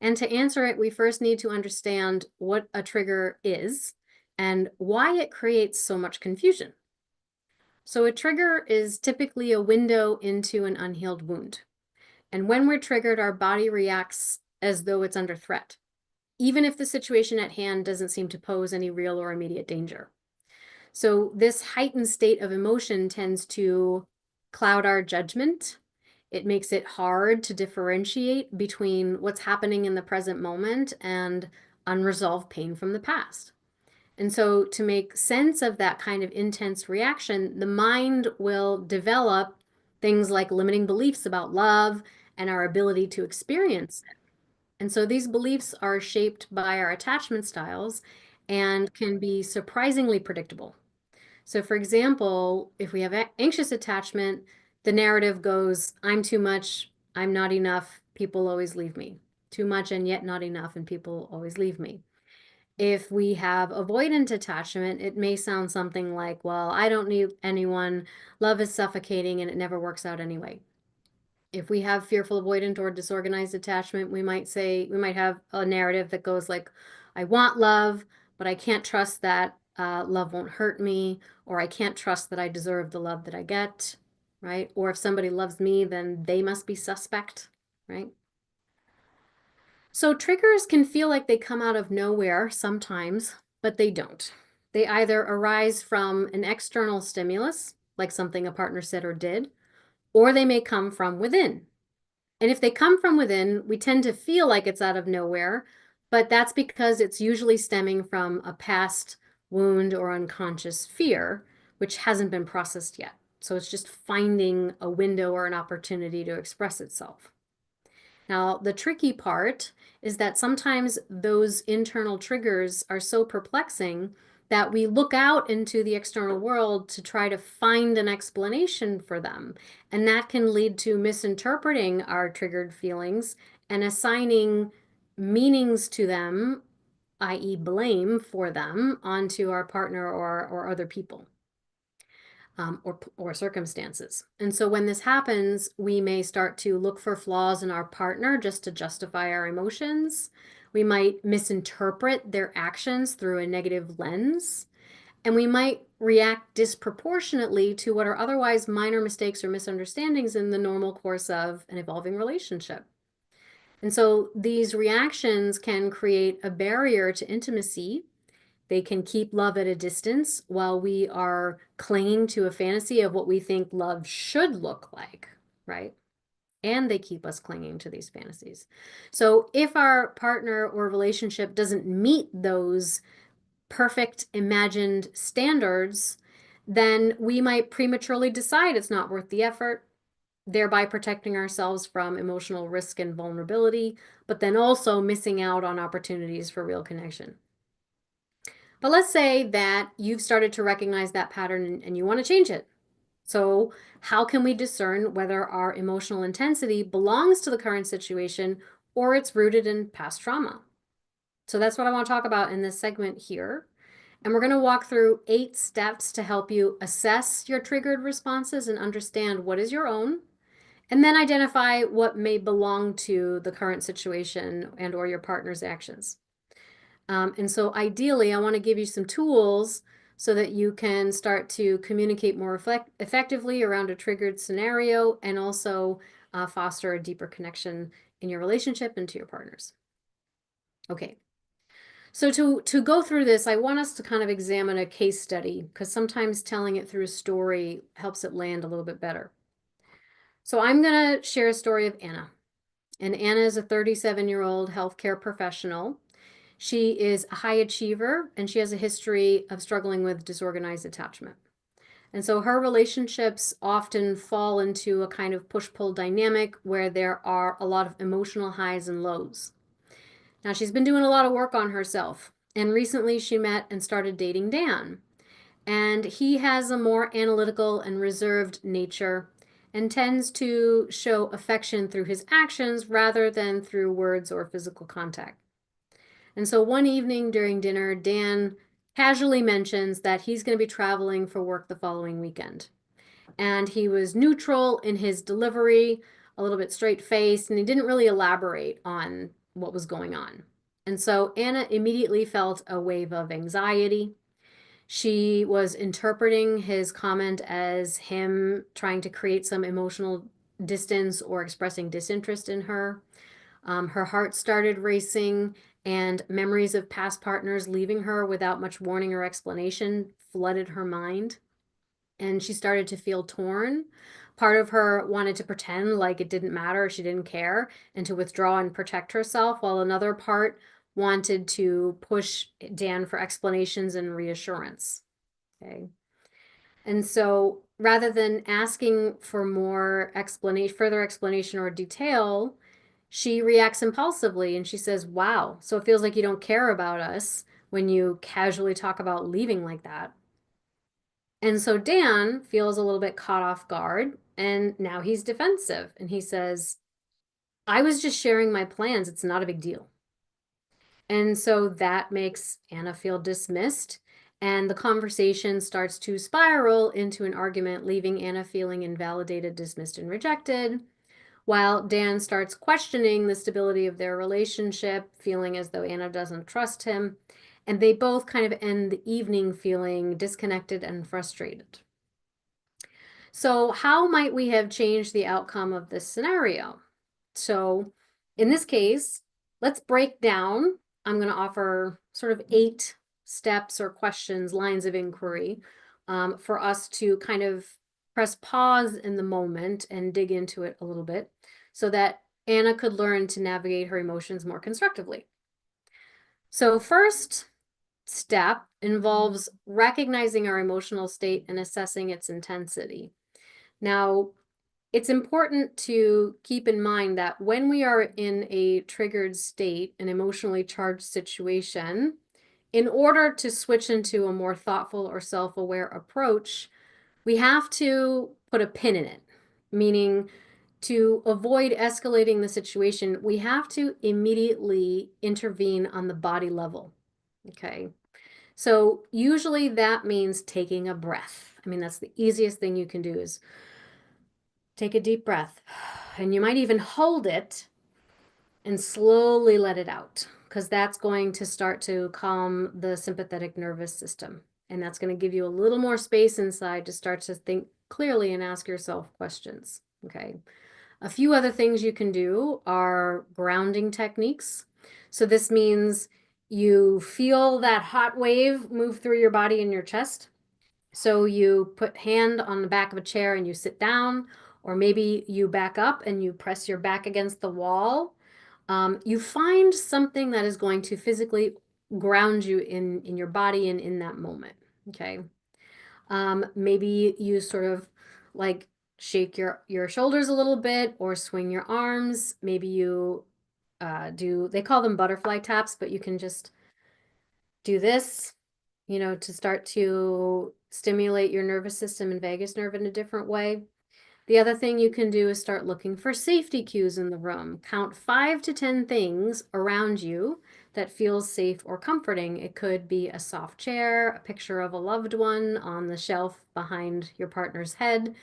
And to answer it, we first need to understand what a trigger is and why it creates so much confusion. So a trigger is typically a window into an unhealed wound. And when we're triggered, our body reacts as though it's under threat, even if the situation at hand doesn't seem to pose any real or immediate danger. So this heightened state of emotion tends to cloud our judgment. It makes it hard to differentiate between what's happening in the present moment and unresolved pain from the past. And so to make sense of that kind of intense reaction, the mind will develop things like limiting beliefs about love and our ability to experience it. And so these beliefs are shaped by our attachment styles and can be surprisingly predictable. So for example, if we have anxious attachment, the narrative goes, I'm too much, I'm not enough, people always leave me. Too much and yet not enough, and people always leave me. If we have avoidant attachment, it may sound something like, well, I don't need anyone, love is suffocating, and it never works out anyway. If we have fearful avoidant or disorganized attachment, we might have a narrative that goes like, I want love, but I can't trust that love won't hurt me, or I can't trust that I deserve the love that I get, right? Or if somebody loves me, then they must be suspect, right? So triggers can feel like they come out of nowhere sometimes, but they don't. They either arise from an external stimulus, like something a partner said or did, or they may come from within. And if they come from within, we tend to feel like it's out of nowhere, but that's because it's usually stemming from a past wound, or unconscious fear, which hasn't been processed yet. So it's just finding a window or an opportunity to express itself. Now, the tricky part is that sometimes those internal triggers are so perplexing that we look out into the external world to try to find an explanation for them. And that can lead to misinterpreting our triggered feelings and assigning meanings to them, i.e., blame for them, onto our partner or other people. Or circumstances. And so when this happens, we may start to look for flaws in our partner just to justify our emotions. We might misinterpret their actions through a negative lens. And we might react disproportionately to what are otherwise minor mistakes or misunderstandings in the normal course of an evolving relationship. And so these reactions can create a barrier to intimacy. They can keep love at a distance while we are clinging to a fantasy of what we think love should look like, right? And they keep us clinging to these fantasies. So if our partner or relationship doesn't meet those perfect imagined standards, then we might prematurely decide it's not worth the effort, thereby protecting ourselves from emotional risk and vulnerability, but then also missing out on opportunities for real connection. But let's say that you've started to recognize that pattern and you want to change it. So how can we discern whether our emotional intensity belongs to the current situation or it's rooted in past trauma? So that's what I want to talk about in this segment here. And we're going to walk through 8 steps to help you assess your triggered responses and understand what is your own, and then identify what may belong to the current situation and or your partner's actions. And so ideally, I want to give you some tools so that you can start to communicate more effectively around a triggered scenario and also foster a deeper connection in your relationship and to your partners. Okay, so to go through this, I want us to kind of examine a case study because sometimes telling it through a story helps it land a little bit better. So I'm going to share a story of Anna. And Anna is a 37-year-old healthcare professional. She is a high achiever, and she has a history of struggling with disorganized attachment. And so her relationships often fall into a kind of push-pull dynamic where there are a lot of emotional highs and lows. Now, she's been doing a lot of work on herself, and recently she met and started dating Dan. And he has a more analytical and reserved nature and tends to show affection through his actions rather than through words or physical contact. And so one evening during dinner, Dan casually mentions that he's going to be traveling for work the following weekend. And he was neutral in his delivery, a little bit straight-faced, and he didn't really elaborate on what was going on. And so Anna immediately felt a wave of anxiety. She was interpreting his comment as him trying to create some emotional distance or expressing disinterest in her. Her heart started racing, and memories of past partners leaving her without much warning or explanation flooded her mind. And she started to feel torn. Part of her wanted to pretend like it didn't matter, she didn't care, and to withdraw and protect herself, while another part wanted to push Dan for explanations and reassurance. Okay. And so rather than asking for more explanation, further explanation or detail, she reacts impulsively and she says, "Wow, so it feels like you don't care about us when you casually talk about leaving like that." And so Dan feels a little bit caught off guard, and now he's defensive and he says, "I was just sharing my plans. It's not a big deal." And so that makes Anna feel dismissed, and the conversation starts to spiral into an argument, leaving Anna feeling invalidated, dismissed, and rejected, while Dan starts questioning the stability of their relationship, feeling as though Anna doesn't trust him, and they both kind of end the evening feeling disconnected and frustrated. So how might we have changed the outcome of this scenario? So in this case, let's break down. I'm going to offer sort of 8 steps or questions, lines of inquiry, for us to kind of press pause in the moment and dig into it a little bit so that Anna could learn to navigate her emotions more constructively. So first, step involves recognizing our emotional state and assessing its intensity. Now, it's important to keep in mind that when we are in a triggered state, an emotionally charged situation, in order to switch into a more thoughtful or self-aware approach, we have to put a pin in it, meaning to avoid escalating the situation, we have to immediately intervene on the body level. Okay. So usually that means taking a breath. I mean, that's the easiest thing you can do is take a deep breath. And you might even hold it and slowly let it out, because that's going to start to calm the sympathetic nervous system. And that's going to give you a little more space inside to start to think clearly and ask yourself questions. Okay. A few other things you can do are grounding techniques. So this means you feel that hot wave move through your body and your chest. So you put hand on the back of a chair and you sit down, or maybe you back up and you press your back against the wall. You find something that is going to physically ground you in your body and in that moment. Okay. Maybe you sort of like shake your shoulders a little bit or swing your arms. Maybe you they call them butterfly taps, but you can just do this, to start to stimulate your nervous system and vagus nerve in a different way. The other thing you can do is start looking for safety cues in the room. Count 5 to 10 things around you that feels safe or comforting. It could be a soft chair, a picture of a loved one on the shelf behind your partner's head,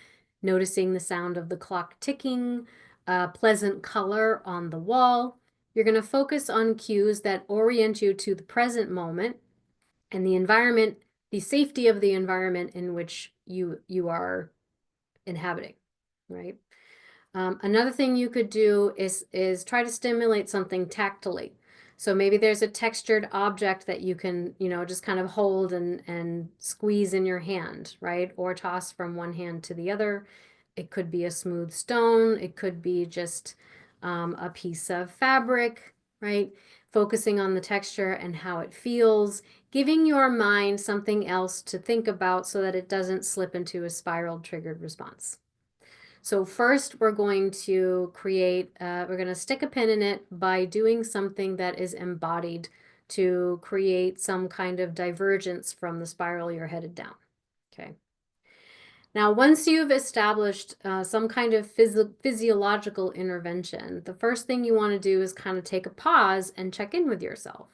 noticing the sound of the clock ticking, a pleasant color on the wall. You're going to focus on cues that orient you to the present moment and the environment, the safety of the environment in which you are inhabiting, right? Another thing you could do is try to stimulate something tactily. So maybe there's a textured object that you can, just kind of hold and squeeze in your hand, right? Or toss from one hand to the other. It could be a smooth stone. It could be just a piece of fabric, right? Focusing on the texture and how it feels, giving your mind something else to think about so that it doesn't slip into a spiral triggered response. So first we're going to we're going to stick a pin in it by doing something that is embodied to create some kind of divergence from the spiral you're headed down. Okay. Now, once you've established some kind of physiological intervention, the first thing you want to do is kind of take a pause and check in with yourself.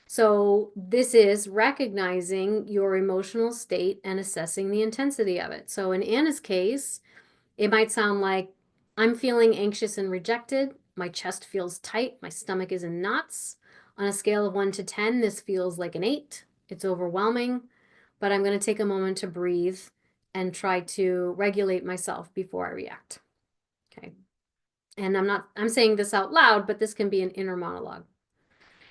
So this is recognizing your emotional state and assessing the intensity of it. So in Anna's case, it might sound like, I'm feeling anxious and rejected. My chest feels tight. My stomach is in knots. On a scale of 1 to 10, this feels like an 8. It's overwhelming, but I'm going to take a moment to breathe and try to regulate myself before I react. Okay. And I'm saying this out loud, but this can be an inner monologue.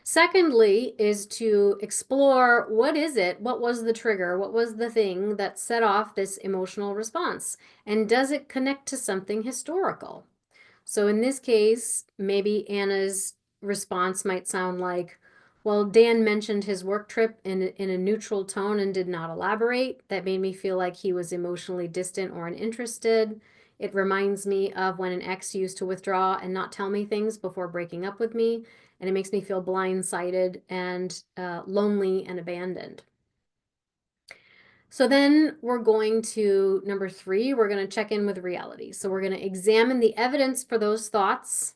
Secondly, is to explore what was the trigger, what was the thing that set off this emotional response, and does it connect to something historical? So in this case, maybe Anna's response might sound like, well, Dan mentioned his work trip in a neutral tone and did not elaborate. That made me feel like he was emotionally distant or uninterested. It reminds me of when an ex used to withdraw and not tell me things before breaking up with me, and it makes me feel blindsided and lonely and abandoned. So then we're going to number 3, we're going to check in with reality. So we're going to examine the evidence for those thoughts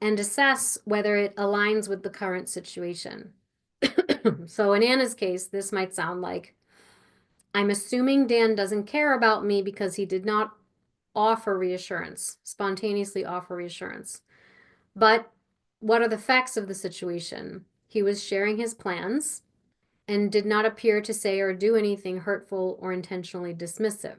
and assess whether it aligns with the current situation. So in Anna's case, this might sound like, I'm assuming Dan doesn't care about me because he did not offer reassurance, spontaneously offer reassurance. But what are the facts of the situation? He was sharing his plans and did not appear to say or do anything hurtful or intentionally dismissive.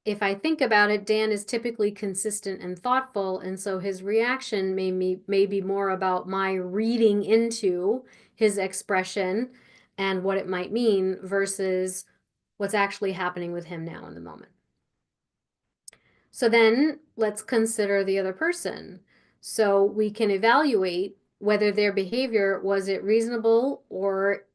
If I think about it, Dan is typically consistent and thoughtful, and so his reaction may be more about my reading into his expression and what it might mean versus what's actually happening with him now in the moment. So then let's consider the other person. So we can evaluate whether their behavior, was it reasonable or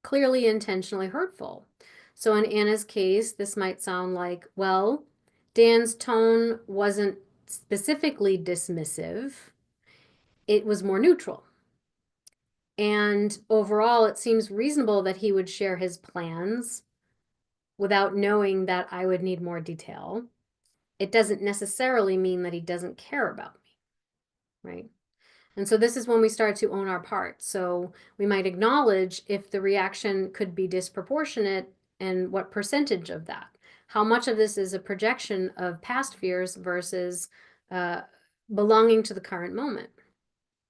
clearly intentionally hurtful? So in Anna's case, this might sound like, well, Dan's tone wasn't specifically dismissive, it was more neutral. And overall, it seems reasonable that he would share his plans without knowing that I would need more detail. It doesn't necessarily mean that he doesn't care about me, right? And so this is when we start to own our part. So we might acknowledge if the reaction could be disproportionate and what percentage of that. How much of this is a projection of past fears versus uh, belonging to the current moment.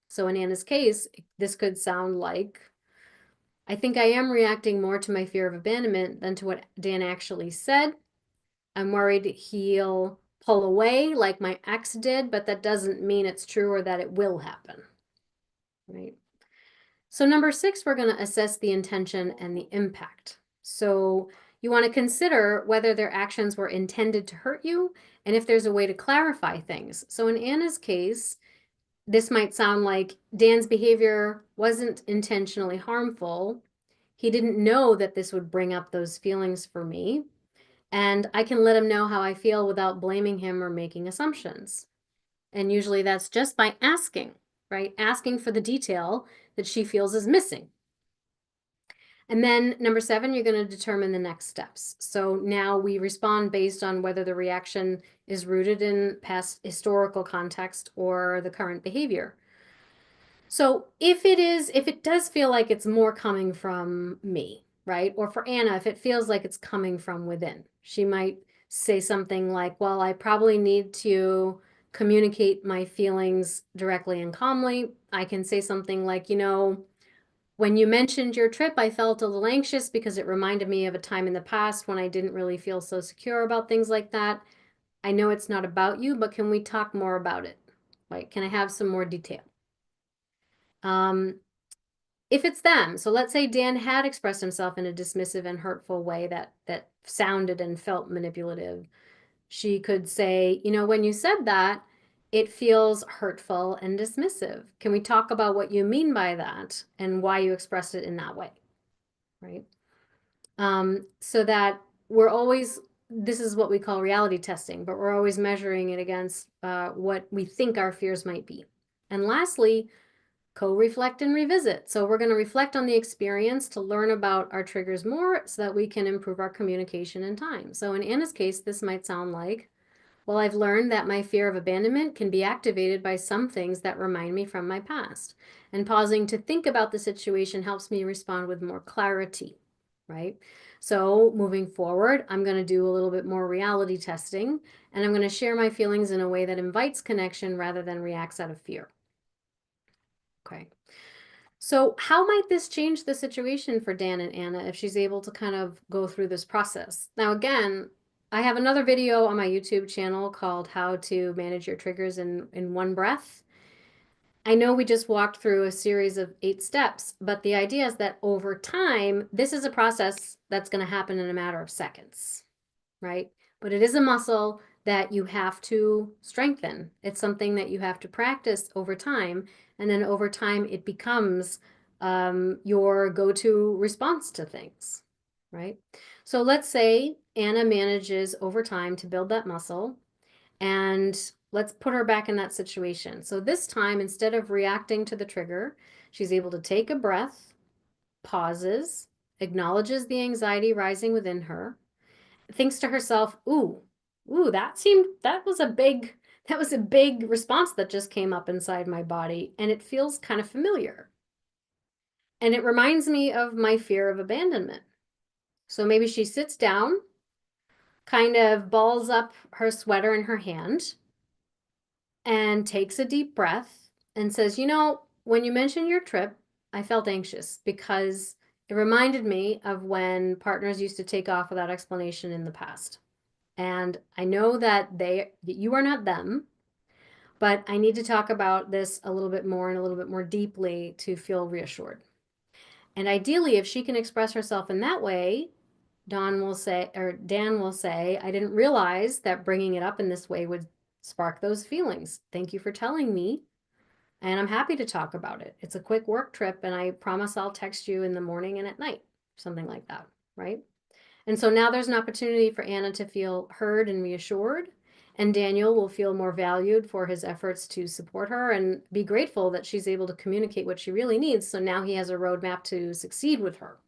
So in Anna's case, this could sound like, I think I am reacting more to my fear of abandonment than to what Dan actually said. I'm worried he'll pull away like my ex did, but that doesn't mean it's true or that it will happen, right? So number 6, we're going to assess the intention and the impact. So you want to consider whether their actions were intended to hurt you and if there's a way to clarify things. So in Anna's case, this might sound like Dan's behavior wasn't intentionally harmful. He didn't know that this would bring up those feelings for me. And I can let him know how I feel without blaming him or making assumptions. And usually that's just by asking, right? Asking for the detail that she feels is missing. And then number 7, you're going to determine the next steps. So now we respond based on whether the reaction is rooted in past historical context or the current behavior. So if it does feel like it's more coming from me, right? Or for Anna, if it feels like it's coming from within, she might say something like, well, I probably need to communicate my feelings directly and calmly. I can say something like, when you mentioned your trip, I felt a little anxious because it reminded me of a time in the past when I didn't really feel so secure about things like that. I know it's not about you, but can we talk more about it? Like, can I have some more detail? If it's them, so let's say Dan had expressed himself in a dismissive and hurtful way that sounded and felt manipulative, she could say, when you said that, it feels hurtful and dismissive. Can we talk about what you mean by that and why you expressed it in that way, right? So that we're always, this is what we call reality testing, but we're always measuring it against what we think our fears might be. And lastly, co-reflect and revisit. So we're going to reflect on the experience to learn about our triggers more so that we can improve our communication in time. So in Anna's case, this might sound like, well, I've learned that my fear of abandonment can be activated by some things that remind me from my past. And pausing to think about the situation helps me respond with more clarity, right? So moving forward, I'm going to do a little bit more reality testing, and I'm going to share my feelings in a way that invites connection rather than reacts out of fear. Okay. So how might this change the situation for Dan and Anna if she's able to kind of go through this process? Now, again, I have another video on my YouTube channel called How to Manage Your Triggers in One Breath. I know we just walked through a series of 8 steps, but the idea is that over time, this is a process that's going to happen in a matter of seconds, right? But it is a muscle that you have to strengthen. It's something that you have to practice over time. And then over time, it becomes your go-to response to things, right? So let's say Anna manages over time to build that muscle, and let's put her back in that situation. So this time, instead of reacting to the trigger, she's able to take a breath, pauses, acknowledges the anxiety rising within her, thinks to herself, ooh, that was a big response that just came up inside my body, and it feels kind of familiar. And it reminds me of my fear of abandonment. So maybe she sits down, kind of balls up her sweater in her hand, and takes a deep breath and says, when you mentioned your trip, I felt anxious because it reminded me of when partners used to take off without explanation in the past. And I know that you are not them, but I need to talk about this a little bit more and a little bit more deeply to feel reassured. And ideally, if she can express herself in that way, Dan will say, I didn't realize that bringing it up in this way would spark those feelings. Thank you for telling me. And I'm happy to talk about it. It's a quick work trip, and I promise I'll text you in the morning and at night, something like that, right? And so now there's an opportunity for Anna to feel heard and reassured, and Daniel will feel more valued for his efforts to support her and be grateful that she's able to communicate what she really needs. So now he has a roadmap to succeed with her,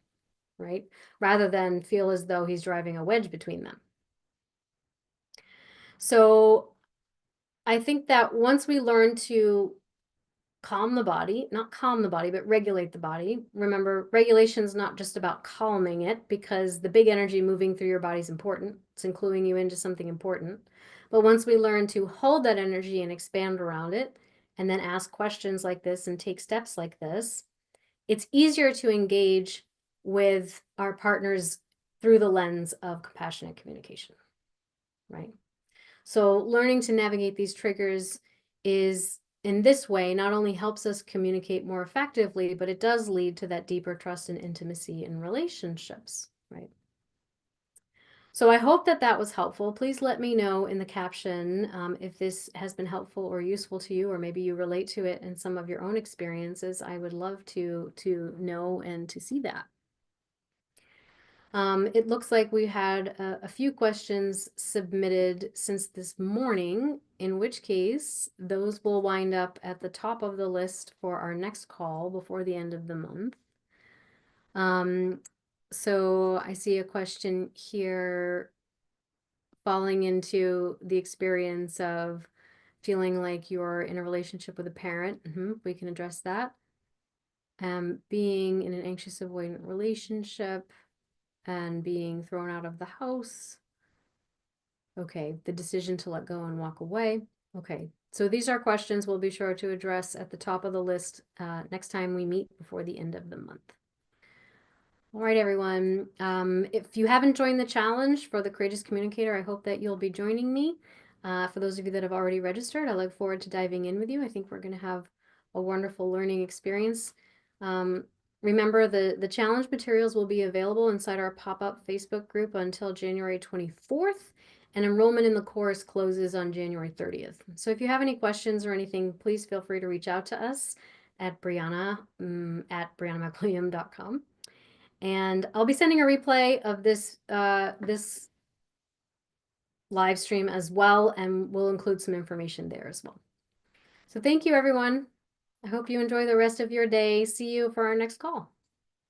right? Rather than feel as though he's driving a wedge between them. So I think that once we learn to calm the body, not calm the body, but regulate the body. Remember, regulation is not just about calming it, because the big energy moving through your body is important. It's including you into something important. But once we learn to hold that energy and expand around it, and then ask questions like this and take steps like this, it's easier to engage with our partners through the lens of compassionate communication, right? So learning to navigate these triggers is, in this way, not only helps us communicate more effectively, but it does lead to that deeper trust and intimacy in relationships, right? So I hope that that was helpful. Please let me know in the caption if this has been helpful or useful to you, or maybe you relate to it in some of your own experiences. I would love to know and to see that. It looks like we had a few questions submitted since this morning, in which case those will wind up at the top of the list for our next call before the end of the month. So I see a question here falling into the experience of feeling like you're in a relationship with a parent. We can address that. Being in an anxious avoidant relationship and being thrown out of the house. Okay, the decision to let go and walk away. Okay, so these are questions we'll be sure to address at the top of the list next time we meet before the end of the month. All right, everyone. If you haven't joined the challenge for the Courageous Communicator, I hope that you'll be joining me. For those of you that have already registered, I look forward to diving in with you. I think we're going to have a wonderful learning experience. Remember, the challenge materials will be available inside our pop-up Facebook group until January 24th, and enrollment in the course closes on January 30th. So if you have any questions or anything, please feel free to reach out to us at Brianna at briannamcwilliam.com. And I'll be sending a replay of this this live stream as well, and we'll include some information there as well. So thank you, everyone. I hope you enjoy the rest of your day. See you for our next call.